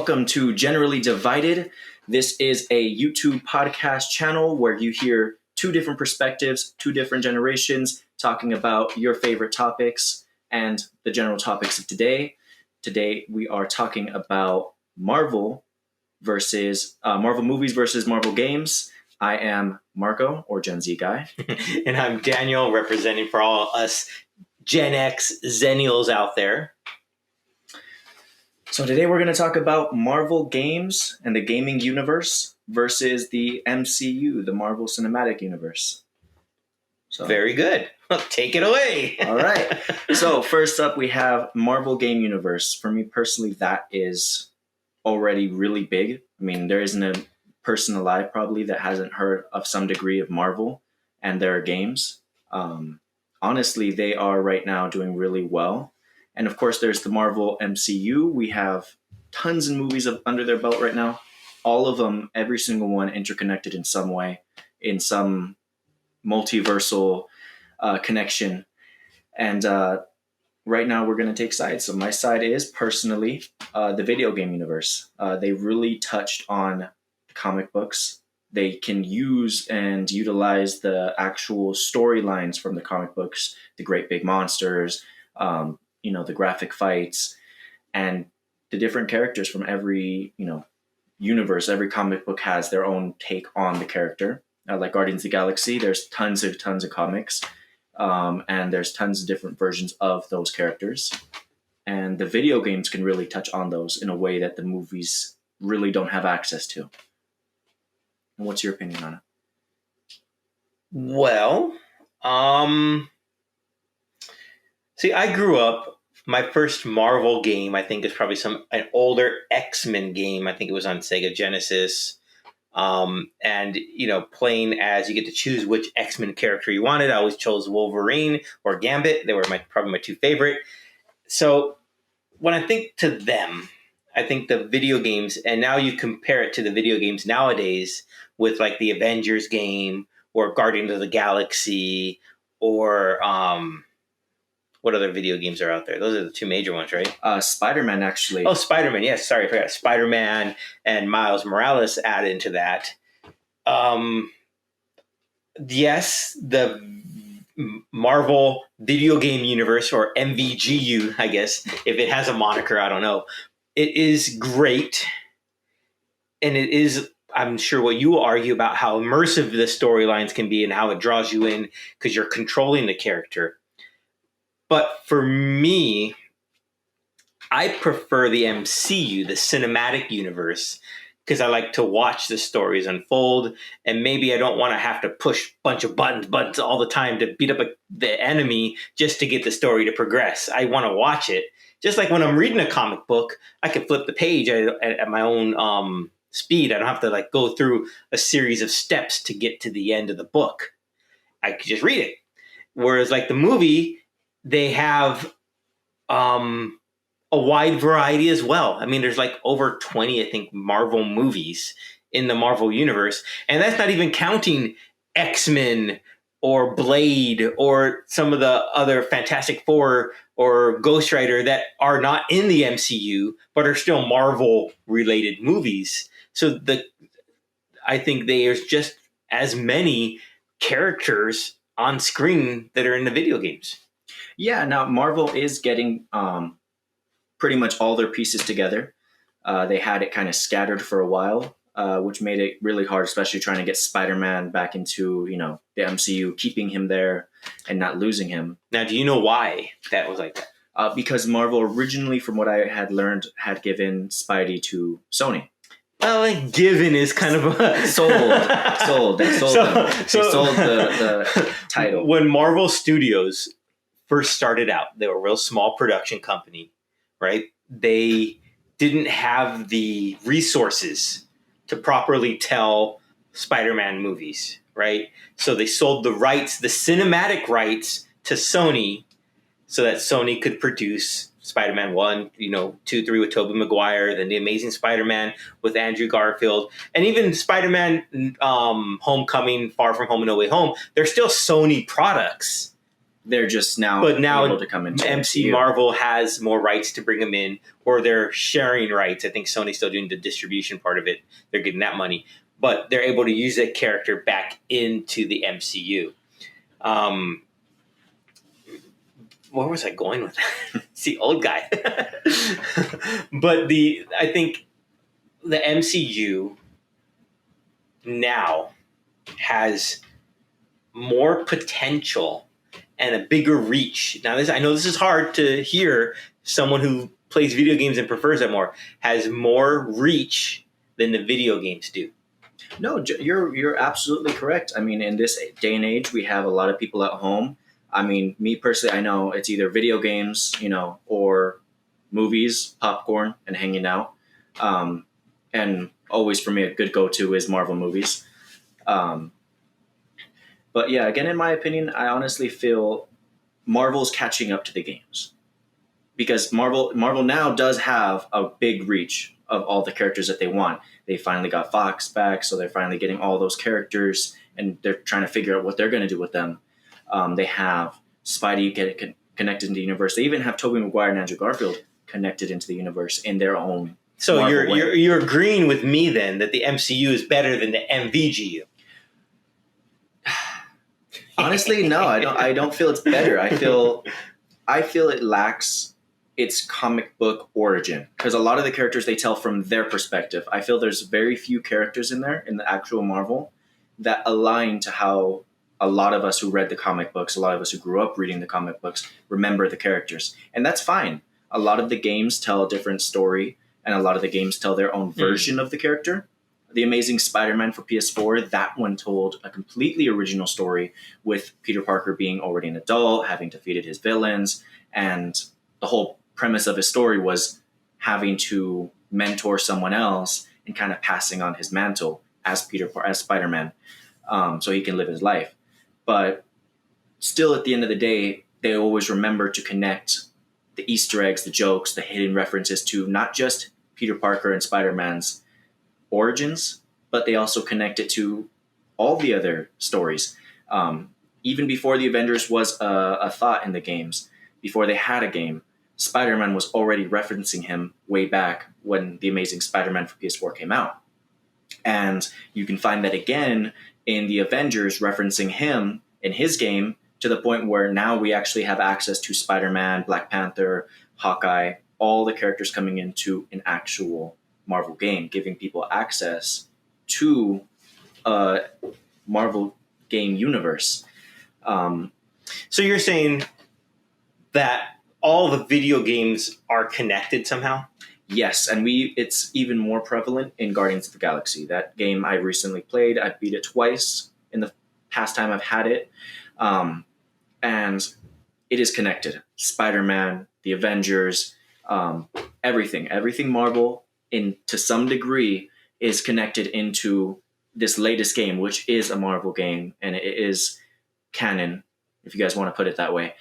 welcome to Generally Divided. This is a YouTube podcast channel where you hear two different perspectives, two different generations talking about your favorite topics and the general topics of today. Today we are talking about Marvel movies versus Marvel games. I am Marco, or Gen Z guy. And I'm Daniel, representing for all us Gen X Zennials out there. So today we're going to talk about Marvel games and the gaming universe versus the MCU, the Marvel Cinematic Universe. So, very good. Well, take it away. All right. So first up, we have Marvel Game Universe. For me personally, that is already really big. I mean, there isn't a person alive probably that hasn't heard of some degree of Marvel and their games. Honestly, they are right now doing really well. And of course, there's the Marvel MCU. We have tons of movies under their belt right now. All of them, every single one, interconnected in some way, in some multiversal connection. And right now, we're going to take sides. So my side is personally the video game universe. They really touched on comic books. They can use and utilize the actual storylines from the comic books, the great big monsters, the graphic fights, and the different characters from every, universe. Every comic book has their own take on the character. Like Guardians of the Galaxy, there's tons of comics, and there's tons of different versions of those characters. And the video games can really touch on those in a way that the movies really don't have access to. And what's your opinion on it? Well, see, I grew up. My first Marvel game, I think, is probably an older X-Men game. I think it was on Sega Genesis. And playing as you get to choose which X-Men character you wanted. I always chose Wolverine or Gambit. They were probably my two favorite. So when I think to them, I think the video games, and now you compare it to the video games nowadays with like the Avengers game or Guardians of the Galaxy or what other video games are out there? Those are the two major ones, right? Spider-Man, actually. Oh, Spider-Man. Yes, sorry, I forgot. Spider-Man and Miles Morales added into that. Yes, the Marvel Video Game Universe, or MVGU, I guess, if it has a moniker, I don't know. It is great. And it is, I'm sure, what you argue about how immersive the storylines can be and how it draws you in because you're controlling the character. But for me, I prefer the MCU, the cinematic universe, because I like to watch the stories unfold. And maybe I don't want to have to push a bunch of buttons all the time to beat up the enemy just to get the story to progress. I want to watch it. Just like when I'm reading a comic book, I can flip the page at my own speed. I don't have to go through a series of steps to get to the end of the book. I could just read it. Whereas the movie, they have a wide variety as well. I mean, there's over 20, I think, Marvel movies in the Marvel universe. And that's not even counting X-Men or Blade or some of the other Fantastic Four or Ghost Rider that are not in the MCU, but are still Marvel-related movies. So I think there's just as many characters on screen that are in the video games. Yeah, now Marvel is getting pretty much all their pieces together. They had it kind of scattered for a while, which made it really hard, especially trying to get Spider-Man back into, the MCU, keeping him there and not losing him. Now, do you know why that was like that? Because Marvel originally, from what I had learned, had given Spidey to Sony. Well, given is kind of sold. They sold them. They sold the title. When Marvel Studios first started out, they were a real small production company, right? They didn't have the resources to properly tell Spider-Man movies, right? So they sold the rights, the cinematic rights, to Sony so that Sony could produce Spider-Man 1, 2, 3 with Tobey Maguire, then The Amazing Spider-Man with Andrew Garfield, and even Spider-Man Homecoming, Far From Home and No Way Home. They're still Sony products. They're just now But now able to come into MC MCU. Marvel has more rights to bring them in, or they're sharing rights. I think Sony's still doing the distribution part of it. They're getting that money, but they're able to use that character back into the MCU. Where was I going with that? It's the old guy. But I think the MCU now has more potential and a bigger reach. Now, I know this is hard to hear. Someone who plays video games and prefers it more has more reach than the video games do. No, you're absolutely correct. I mean, in this day and age, we have a lot of people at home. I mean, me personally, I know it's either video games, or movies, popcorn, and hanging out. And always for me, a good go-to is Marvel movies. But yeah, again, in my opinion, I honestly feel Marvel's catching up to the games because Marvel now does have a big reach of all the characters that they want. They finally got Fox back, so they're finally getting all those characters, and they're trying to figure out what they're going to do with them. They have Spidey get connected into the universe. They even have Tobey Maguire and Andrew Garfield connected into the universe in their own. So Marvel way. you're agreeing with me then that the MCU is better than the MVGU. Honestly, no, I don't feel it's better. I feel it lacks its comic book origin because a lot of the characters they tell from their perspective. I feel there's very few characters in there in the actual Marvel that align to how a lot of us who read the comic books, a lot of us who grew up reading the comic books, remember the characters, and that's fine. A lot of the games tell a different story, and a lot of the games tell their own version of the character. The Amazing Spider-Man for PS4, that one told a completely original story with Peter Parker being already an adult, having defeated his villains, and the whole premise of his story was having to mentor someone else and kind of passing on his mantle as Spider-Man, so he can live his life. But still, at the end of the day, they always remember to connect the Easter eggs, the jokes, the hidden references to not just Peter Parker and Spider-Man's origins, but they also connect it to all the other stories. Even before the Avengers was a thought in the games, before they had a game, Spider-Man was already referencing him way back when The Amazing Spider-Man for PS4 came out. And you can find that again in the Avengers referencing him in his game to the point where now we actually have access to Spider-Man, Black Panther, Hawkeye, all the characters coming into an actual Marvel game, giving people access to a Marvel game universe. So you're saying that all the video games are connected somehow? Yes, and it's even more prevalent in Guardians of the Galaxy. That game I recently played. I beat it twice in the past time I've had it. And it is connected. Spider-Man, the Avengers, everything Marvel to some degree is connected into this latest game, which is a Marvel game, and it is canon, if you guys want to put it that way,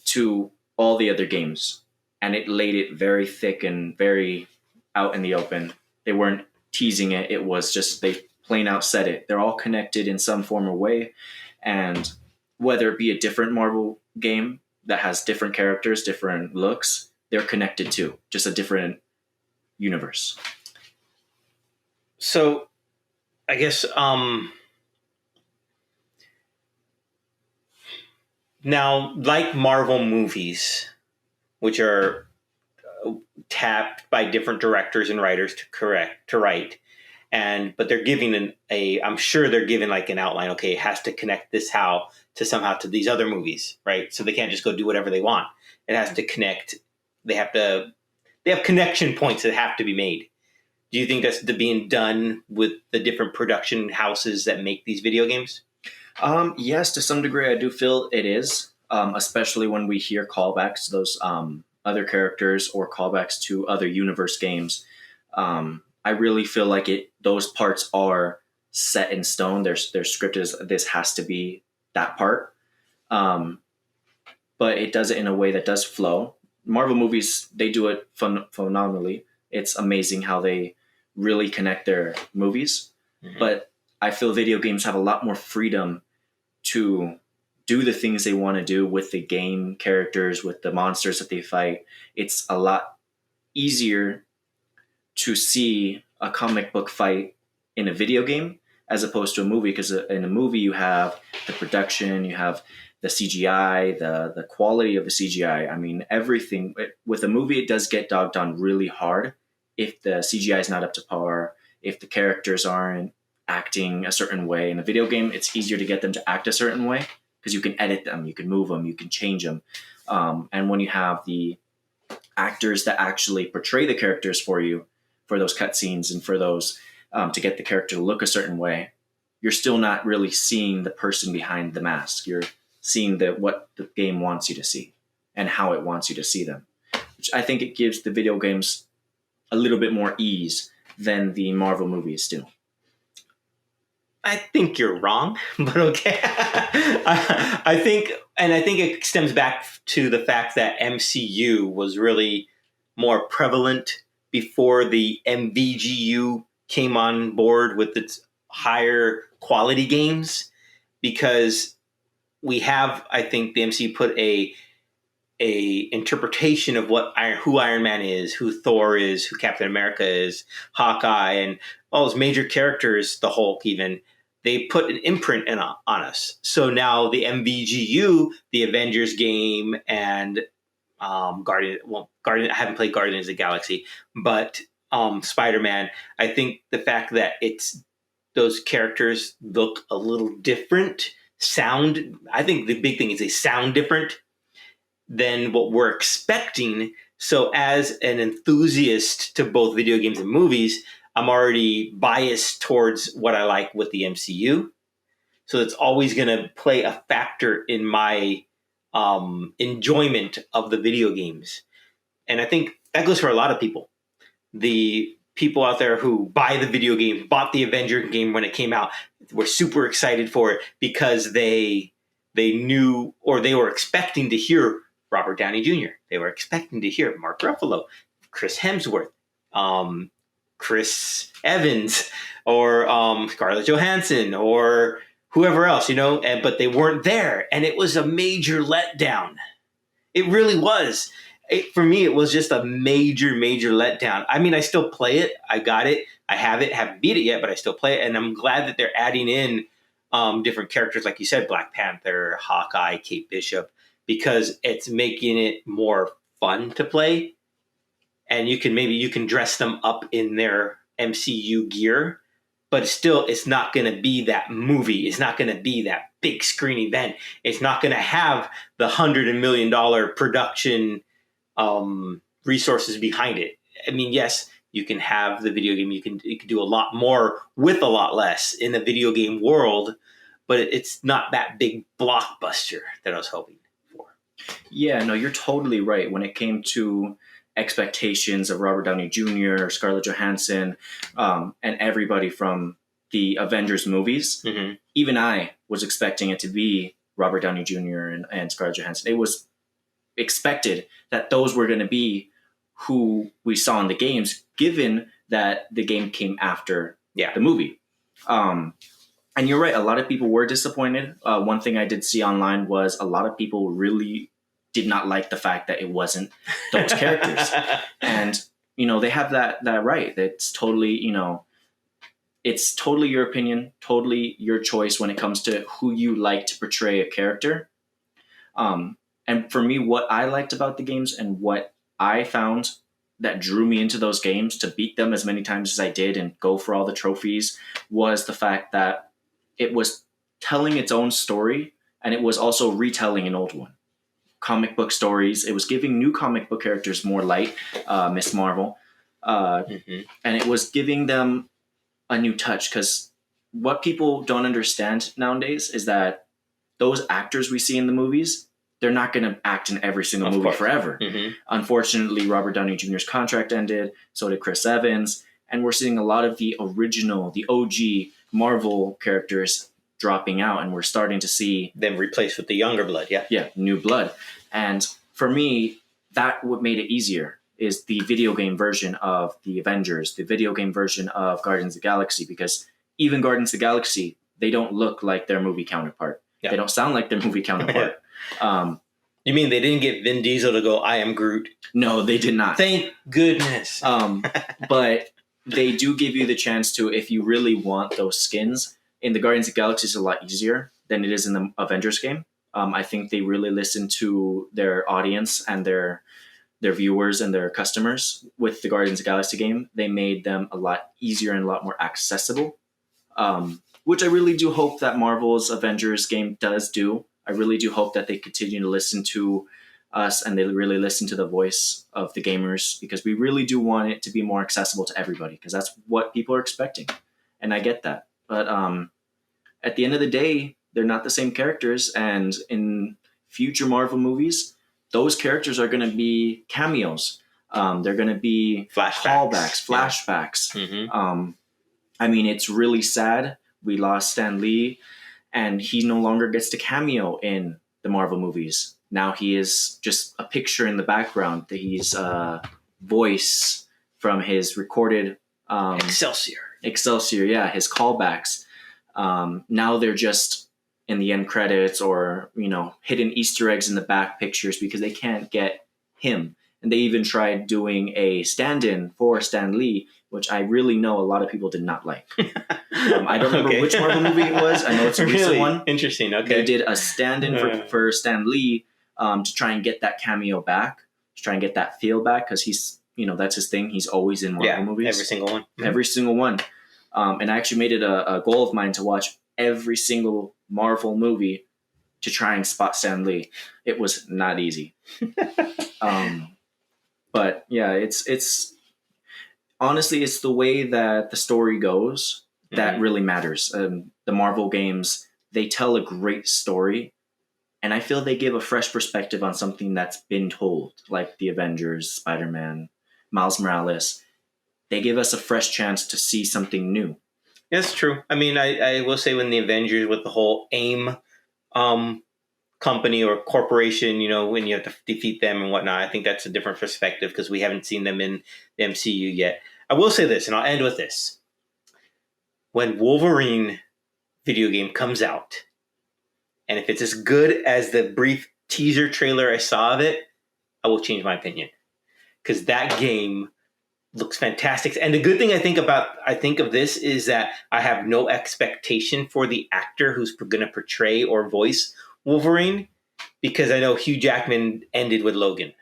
to all the other games. And it laid it very thick and very out in the open. They weren't teasing it. It was just they plain out said it. They're all connected in some form or way. And whether it be a different Marvel game that has different characters, different looks, they're connected too. Just a different universe. So I guess now, like Marvel movies, which are tapped by different directors and writers to write, but they're giving I'm sure they're giving like an outline. Okay, it has to connect this somehow to these other movies, right? So they can't just go do whatever they want. It has to connect. They have connection points that have to be made. Do you think that's being done with the different production houses that make these video games? Yes, to some degree, I do feel it is, especially when we hear callbacks to those other characters or callbacks to other universe games. I really feel like those parts are set in stone. They're scripted as this has to be that part. But it does it in a way that does flow. Marvel movies, they do it phenomenally. It's amazing how they really connect their movies. Mm-hmm. But I feel video games have a lot more freedom to do the things they want to do with the game characters, with the monsters that they fight, it's a lot easier to see a comic book fight in a video game as opposed to a movie, because in a movie you have the production, you have the CGI, the quality of the CGI. I mean, everything. With a movie, it does get dogged on really hard if the CGI is not up to par, if the characters aren't acting a certain way. In a video game, it's easier to get them to act a certain way because you can edit them, you can move them, you can change them. And when you have the actors that actually portray the characters for you, for those cutscenes and for those to get the character to look a certain way, you're still not really seeing the person behind the mask. You're seeing what the game wants you to see and how it wants you to see them, which I think it gives the video games a little bit more ease than the Marvel movies do. I think you're wrong, but okay. I think it stems back to the fact that MCU was really more prevalent before the MVGU came on board with its higher quality games, because we have, I think, the MCU put a interpretation of who Iron Man is, who Thor is, who Captain America is, Hawkeye, and all those major characters, the Hulk even. They put an imprint on us. So now the MVGU, the Avengers game, and Guardian. I haven't played Guardians of the Galaxy, but Spider-Man. I think the fact that those characters look a little different, I think the big thing is they sound different than what we're expecting. So as an enthusiast to both video games and movies, I'm already biased towards what I like with the MCU. So it's always going to play a factor in my enjoyment of the video games. And I think that goes for a lot of people. The people out there who buy the video games, bought the Avenger game when it came out, were super excited for it because they knew, or they were expecting to hear Robert Downey Jr. They were expecting to hear Mark Ruffalo, Chris Hemsworth, Chris Evans, or Scarlett Johansson, or whoever else, but they weren't there. And it was a major letdown. It really was. For me, it was just a major, major letdown. I mean, I still play it. I got it. I have it. Haven't beat it yet, but I still play it. And I'm glad that they're adding in different characters, like you said, Black Panther, Hawkeye, Kate Bishop, because it's making it more fun to play. And you can dress them up in their MCU gear, but it's not going to be that movie. It's not going to be that big screen event. It's not going to have the $100 million production resources behind it. I mean, yes, you can have the video game. You can do a lot more with a lot less in the video game world, but it's not that big blockbuster that I was hoping for. Yeah, no, you're totally right. When it came to expectations of Robert Downey Jr., Scarlett Johansson, and everybody from the Avengers movies, mm-hmm. even I was expecting it to be Robert Downey Jr. and Scarlett Johansson. It was expected that those were going to be who we saw in the games, given that the game came after the movie. And you're right, a lot of people were disappointed. One thing I did see online was a lot of people really did not like the fact that it wasn't those characters. And, they have that right. It's totally, it's totally your opinion, totally your choice when it comes to who you like to portray a character. And for me, what I liked about the games and what I found that drew me into those games to beat them as many times as I did and go for all the trophies was the fact that it was telling its own story, and it was also retelling an old one. Comic book stories. It was giving new comic book characters more light, Miss Marvel. Mm-hmm. And it was giving them a new touch, because what people don't understand nowadays is that those actors we see in the movies, they're not going to act in every single movie forever. Mm-hmm. Unfortunately, Robert Downey Jr.'s contract ended. So did Chris Evans. And we're seeing a lot of the original, the OG Marvel characters dropping out. And we're starting to see them replaced with the younger blood. Yeah. Yeah, new blood. And for me, that what made it easier is the video game version of the Avengers, the video game version of Guardians of the Galaxy, because even Guardians of the Galaxy, they don't look like their movie counterpart. Yeah. They don't sound like their movie counterpart. You mean they didn't get Vin Diesel to go, I am Groot? No, they did not. Thank goodness. But they do give you the chance to, if you really want those skins. In the Guardians of the Galaxy, it's a lot easier than it is in the Avengers game. I think they really listen to their audience and their viewers and their customers. With the Guardians of the Galaxy game, they made them a lot easier and a lot more accessible, which I really do hope that Marvel's Avengers game does do. I really do hope that they continue to listen to us and they really listen to the voice of the gamers, because we really do want it to be more accessible to everybody, because that's what people are expecting. And I get that. But at the end of the day, they're not the same characters. And in future Marvel movies, those characters are going to be cameos. They're going to be callbacks, flashbacks. Mm-hmm. I mean, it's really sad. We lost Stan Lee, and he no longer gets to cameo in the Marvel movies. Now he is just a picture in the background. He's a voice from his recorded Excelsior, yeah, his callbacks. Now they're just in the end credits, or hidden Easter eggs in the back pictures, because they can't get him. And they even tried doing a stand-in for Stan Lee, which I really know a lot of people did not like. I don't remember which Marvel movie it was. I know it's a recent one. Interesting. Okay. They did a stand-in for Stan Lee to try and get that cameo back, to try and get that feel back, because he's, that's his thing. He's always in Marvel movies. Every single one. Mm-hmm. Every single one. And I actually made it a goal of mine to watch every single Marvel movie to try and spot Stan Lee. It was not easy. But yeah, it's honestly, it's the way that the story goes that really matters. The Marvel games, they tell a great story, and I feel they give a fresh perspective on something that's been told, like the Avengers, Spider-Man, Miles Morales. They give us a fresh chance to see something new. That's true. I mean, I will say, when the Avengers, with the whole AIM company or corporation, when you have to defeat them and whatnot, I think that's a different perspective, because we haven't seen them in the MCU yet. I will say this, and I'll end with this. When Wolverine video game comes out, and if it's as good as the brief teaser trailer I saw of it, I will change my opinion, because that game looks fantastic. And the good thing I think of this is that I have no expectation for the actor who's going to portray or voice Wolverine, because I know Hugh Jackman ended with Logan.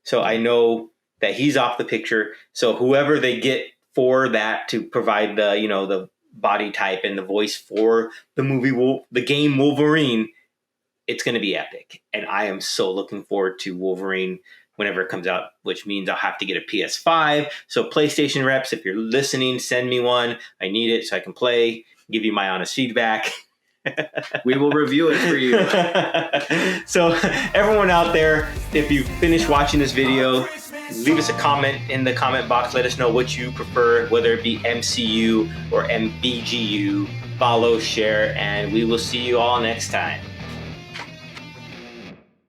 So I know that he's off the picture. So whoever they get for that to provide the body type and the voice for the movie, the game Wolverine, it's going to be epic. And I am so looking forward to Wolverine whenever it comes out, which means I'll have to get a PS5. So PlayStation reps, if you're listening, send me one. I need it so I can play, give you my honest feedback. We will review it for you. So everyone out there, if you finish watching this video, leave us a comment in the comment box. Let us know what you prefer, whether it be MCU or MVGU. Follow, share, and we will see you all next time.